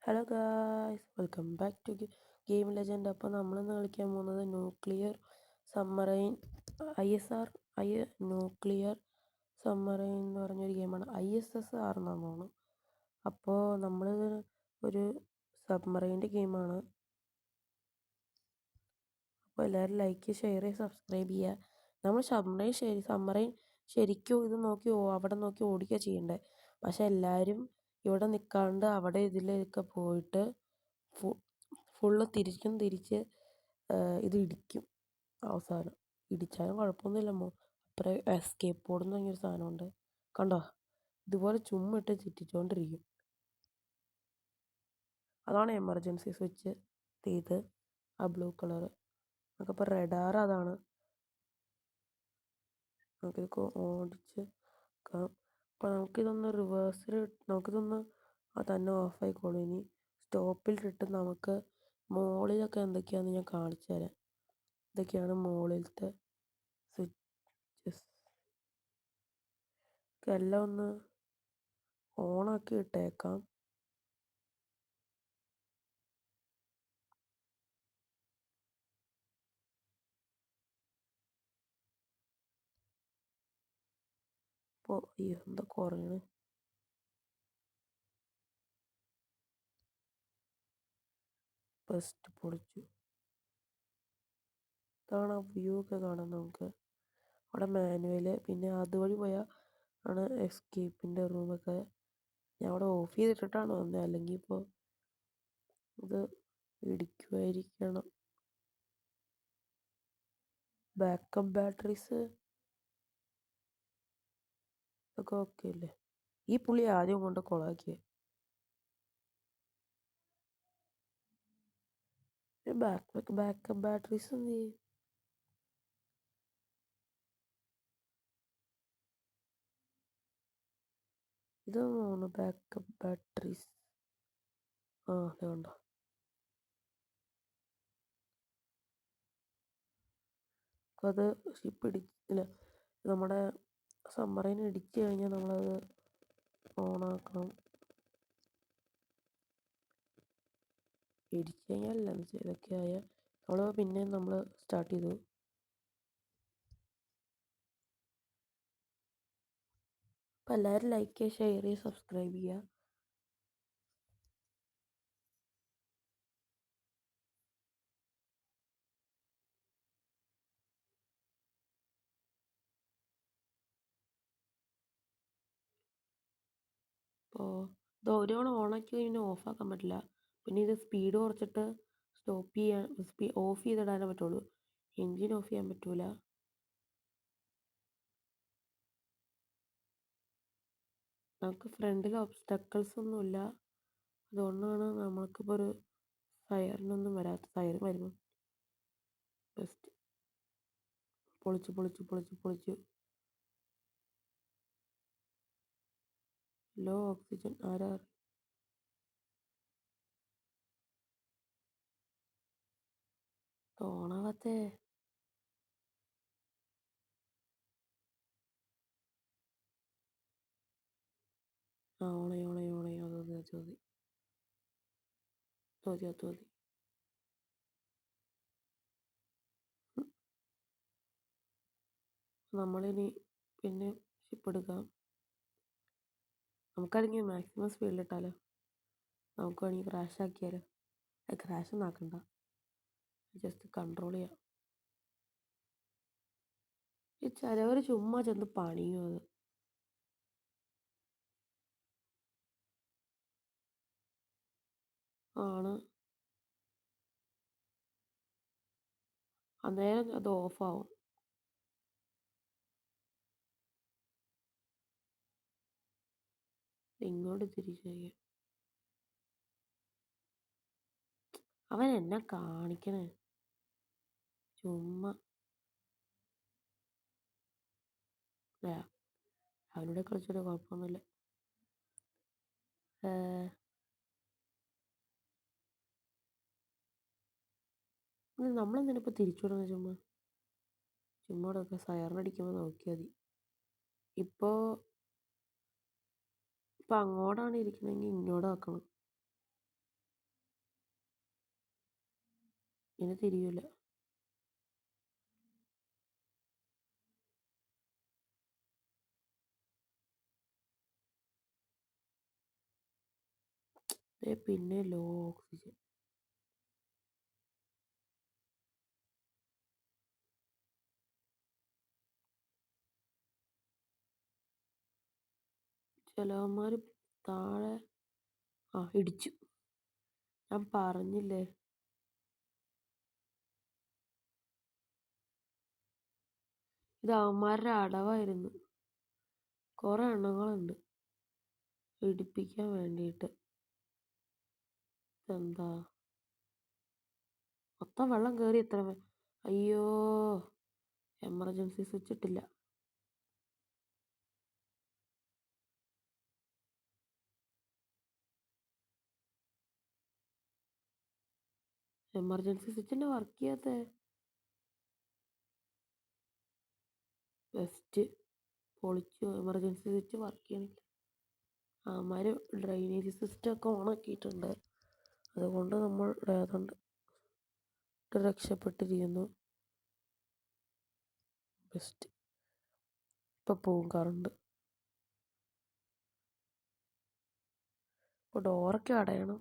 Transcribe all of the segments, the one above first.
Hello guys, welcome back to game legend. അപ്പോൾ നമ്മളിന്ന് കളിക്കാൻ പോകുന്നത് nuclear submarine ISR nuclear submarine എന്ന് പറഞ്ഞൊരു ഗെയിമാണ്. ISSR എന്നാണ് തോന്നുന്നു. അപ്പോൾ നമ്മൾ ഒരു സബ്മറൈൻ്റെ ഗെയിമാണ്. അപ്പോൾ എല്ലാവരും ലൈക്ക്, ഷെയർ, സബ്സ്ക്രൈബ് ചെയ്യുക. നമ്മൾ സബ്മറൈൻ ശരിക്കും ഇത് നോക്കി അവിടെ നോക്കി ഓടിക്കുക ചെയ്യണ്ടേ. പക്ഷെ എല്ലാവരും ഇവിടെ നിൽക്കാണ്ട് അവിടെ ഇതിലൊക്കെ പോയിട്ട് ഫുള്ള് തിരിച്ച് ഇത് ഇടിക്കും. അവസാനം ഇടിച്ചാലും കുഴപ്പമൊന്നുമില്ലമ്മോ. അപ്പുറം എസ്കേപ്പ് ബോർഡ് എന്ന് പറഞ്ഞൊരു സാധനമുണ്ട്, കണ്ടോ? ഇതുപോലെ ചുമ്മിട്ട് ചുറ്റിച്ചോണ്ടിരിക്കും. അതാണ് എമർജൻസി സ്വിച്ച്. ഇത് ആ ബ്ലൂ കളറ് നമുക്കിപ്പോൾ റെഡാർ അതാണ്. നമുക്കിത് ഓടിച്ച് അപ്പോൾ നമുക്കിതൊന്ന് റിവേഴ്സിൽ നമുക്കിതൊന്ന് തന്നെ ഓഫായിക്കോളും. ഇനി സ്റ്റോപ്പിലിട്ടിട്ട് നമുക്ക് മുകളിലൊക്കെ എന്തൊക്കെയാണെന്ന് ഞാൻ കാണിച്ചു തരാം. ഇതൊക്കെയാണ് മുകളിലത്തെ സ്വിച്ചസ്. എല്ലാം ഒന്ന് ഓണാക്കി ഇട്ടേക്കാം. ഇപ്പോൾ എന്താ കുറയണ്? ഫസ്റ്റ് പൊളിച്ചു. ഇതാണ് ആ വ്യൂ ഒക്കെ കാണാം നമുക്ക്. അവിടെ മാനുവല്, പിന്നെ അതുവഴി പോയാൽ ആണ് എസ്കേപ്പിൻ്റെ റൂമൊക്കെ. ഞാൻ അവിടെ ഓഫ് ചെയ്തിട്ടിട്ടാണ് വന്നത്, അല്ലെങ്കിൽ ഇപ്പോൾ ഇത് ഇടിക്കുമായിരിക്കണം. ബാക്കപ്പ് ബാറ്ററീസ് ഒക്കെ ഓക്കെ അല്ലേ? ഈ പുള്ളി ആദ്യം കൊണ്ട് കൊളാക്കിയ ബാക്കപ്പ് ബാറ്ററീസ് എന്ത് ചെയ്യും? ഇതാണ് ബാക്കപ്പ് ബാറ്ററീസ്. അത് കണ്ടോ? അത് ഷിപ്പ് ഇല്ല, നമ്മുടെ സബ്മറൈൻ ഇടിച്ചു കഴിഞ്ഞാൽ നമ്മളത് ഓണാക്കണം. ഇടിച്ചു കഴിഞ്ഞാൽ ഇതൊക്കെ ആയ നമ്മൾ സ്റ്റാർട്ട് ചെയ്തു. അപ്പോൾ എല്ലാവരും ലൈക്ക് ചെയ്യുക, ഷെയർ ചെയ്യുക, സബ്സ്ക്രൈബ് ചെയ്യുക. അപ്പോൾ ഇത് ഒരു തവണ ഓണാക്കി കഴിഞ്ഞാൽ ഓഫാക്കാൻ പറ്റില്ല. പിന്നെ ഇത് സ്പീഡ് കുറച്ചിട്ട് ഓഫ് ചെയ്തിടാനേ പറ്റുള്ളൂ. എൻജിൻ ഓഫ് ചെയ്യാൻ പറ്റൂല. നമുക്ക് ഫ്രണ്ടിൽ ഒബ്സ്റ്റക്കിൾസ് ഒന്നുമില്ല, അതുകൊണ്ടാണ് നമ്മൾക്കിപ്പോൾ ഒരു സൈറനൊന്നും വരാത്ത. സൈറൻ വരുമ്പോൾ ബെസ്റ്റ്. പൊളിച്ചു. ലോ ഓക്സിജൻ ആരാ? ഓണാവാത്തേ? ഓണായി. അത് മതി. നമ്മളിനി പിന്നെ ഷിപ്പ് എടുക്കാം. നമുക്കാണെങ്കിൽ മാക്സിമം സ്പീഡിലിട്ടാലോ. നമുക്ക് വേണമെങ്കിൽ ക്രാഷ് ആക്കിയാലോ. ക്രാഷ് ഒന്നും ആക്കണ്ട, ജസ്റ്റ് കൺട്രോൾ ചെയ്യാം. ഈ ചിലവർ ചുമ്മാ ചെന്ന് പണിയും. അത് ആണ്, അന്നേരം അത് ഓഫാവും. ഇങ്ങോട്ട് തിരിച്ചു. അവൻ എന്നെ കാണിക്കണേ ചുമ്മാ. അവനോട് കളിച്ചൊരു കുഴപ്പമൊന്നുമില്ല. നമ്മളെന്തിനിപ്പോൾ തിരിച്ചു വിടുന്നത്? ചുമ്മാ ഒക്കെ സൈറനടിക്കുമ്പോൾ നോക്കിയാൽ മതി. ഇപ്പോൾ അങ്ങോട്ടാണ് ഇരിക്കണമെങ്കിൽ ഇങ്ങോട്ട് ആക്കണം. ഇനി തിരിയൂല. പിന്നെ ലോ ഓക്സിജൻ. ചിലവന്മാർ താഴെ ഇടിച്ചു. ഞാൻ പറഞ്ഞില്ലേ. ഇത് അവന്മാരുടെ അടവായിരുന്നു. കുറെ എണ്ണങ്ങളുണ്ട് ഇടിപ്പിക്കാൻ വേണ്ടിയിട്ട്. എന്താ മൊത്തം വെള്ളം കയറി എത്ര. അയ്യോ, എമർജൻസി സ്വിച്ച് ഇട്ടില്ല. എമർജൻസി സ്വിച്ചിൻ്റെ വർക്ക് ചെയ്യാത്ത. വെസ്റ്റ് പൊളിച്ചു. എമർജൻസി സ്വിച്ച് വർക്ക് ചെയ്യണില്ല. അവന്മാർ ഡ്രൈനേജ് സിസ്റ്റം ഒക്കെ ഓണാക്കിയിട്ടുണ്ട്. അതുകൊണ്ട് നമ്മൾ ഏതാണ്ട് രക്ഷപ്പെട്ടിരിക്കുന്നു. ബെസ്റ്റ്. ഇപ്പം പോവും കറണ്ട്. ഇപ്പോൾ ഡോറൊക്കെ അടയണം.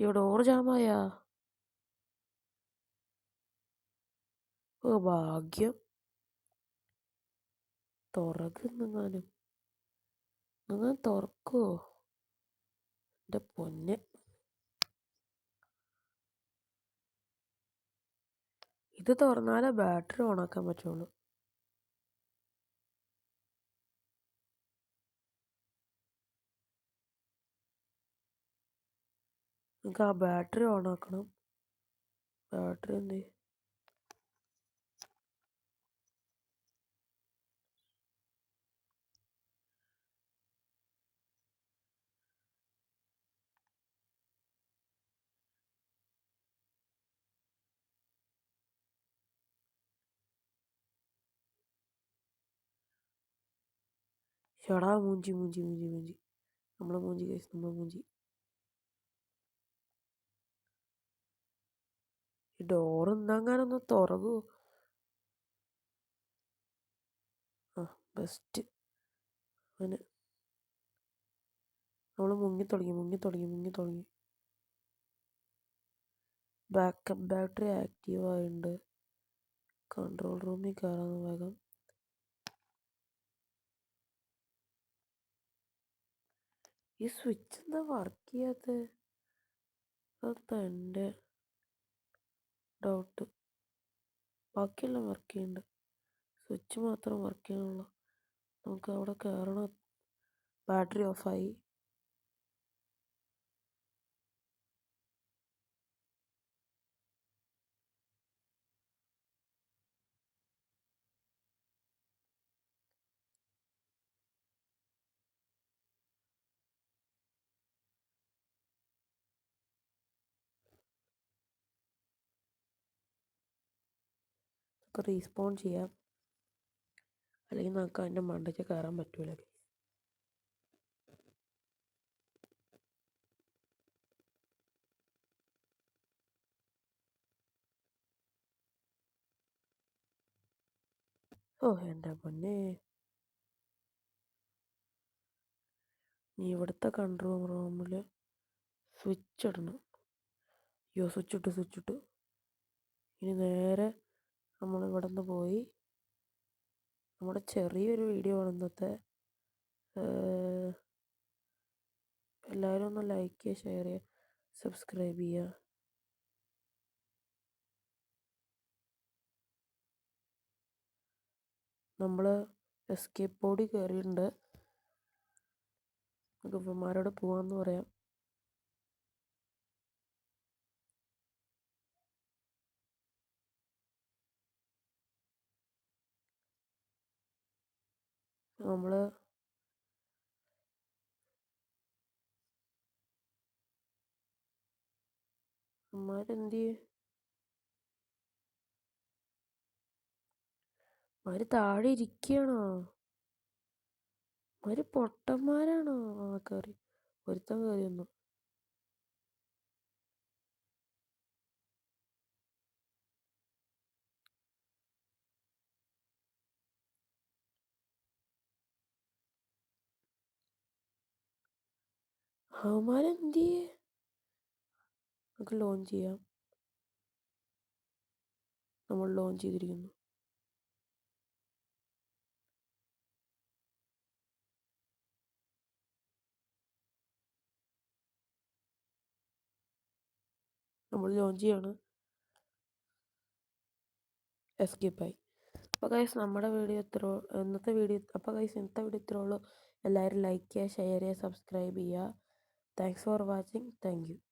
ഡോറ് ജാമായാ. ഭാഗ്യം. തുറക്കുന്നെങ്ങാനും. നിങ്ങൾ തുറക്കുവോ? എൻ്റെ പൊന്നെ. ഇത് തുറന്നാലേ ബാറ്ററി ഓണാക്കാൻ പറ്റുള്ളൂ. നിങ്ങൾക്ക് ആ ബാറ്ററി ഓണാക്കണം. ബാറ്ററി എന്ത്? ഷടാ മൂഞ്ചി. നമ്മളെ മൂഞ്ചി കഴിച്ചു. നമ്മളെ മൂഞ്ചി. ഈ ഡോറ് ഇന്നങ്ങാനൊന്ന് തുറകൂ. ബെസ്റ്റ്. അവന് നമ്മൾ മുങ്ങി. ബാക്കപ്പ് ബാറ്ററി ആക്റ്റീവ് ആയിട്ടുണ്ട്. കൺട്രോൾ റൂമിൽ കയറാൻ വേഗം. ഈ സ്വിച്ച് എന്താ വർക്ക് ചെയ്യാത്ത? അതാ എൻ്റെ ഡൗട്ട്. ബാക്കിയെല്ലാം വർക്ക് ചെയ്യുന്നുണ്ട്. സ്വിച്ച് മാത്രം വർക്ക് ചെയ്യണുള്ളൂ. നമുക്ക് അവിടെ കയറണം. ബാറ്ററി ഓഫായി. നമുക്ക് റീസ്പോൺ ചെയ്യാം. അല്ലെങ്കിൽ നമുക്ക് അതിൻ്റെ മണ്ടയ്ക്ക് കയറാൻ പറ്റൂല. എൻ്റെ പൊന്നെ. നീ ഇവിടുത്തെ കൺട്രോൾ റൂമിൽ സ്വിച്ച് ഇടണം. സ്വിച്ച് ഇട്ടു. ഇനി നേരെ നമ്മളിവിടെ നിന്ന് പോയി. നമ്മുടെ ചെറിയൊരു വീഡിയോ ആണ് ഇന്നത്തെ. എല്ലാവരും ഒന്ന് ലൈക്ക് ചെയ്യുക, ഷെയർ ചെയ്യുക, സബ്സ്ക്രൈബ് ചെയ്യുക. നമ്മൾ എസ്കേപ്പ് ബോർഡിൽ കയറിയിട്ടുണ്ട്. നമുക്ക് ഇവന്മാരോട് പോവാമെന്ന് പറയാം. അവന്മാരെന്ത് ചെയ്യും? അവര് താഴെ ഇരിക്കുകയാണോ? അവര് പൊട്ടന്മാരാണോ? കയറി. ഒരുത്തൻ കയറി വന്നു. അവന്മാരെന്തിയെ നമുക്ക് ലോഞ്ച് ചെയ്യാം. നമ്മൾ ലോഞ്ച് ചെയ്തിരിക്കുന്നു. നമ്മൾ ലോഞ്ച് ചെയ്യാണ്. എസ്കേപ്പായി. അപ്പോൾ ഗൈസ് നമ്മുടെ വീഡിയോ ഇന്നത്തെ വീഡിയോ ഇത്രേ ഉള്ളൂ. എല്ലാവരും ലൈക്ക് ചെയ്യുക, ഷെയർ ചെയ്യുക, സബ്സ്ക്രൈബ് ചെയ്യുക. Thanks for watching. Thank you.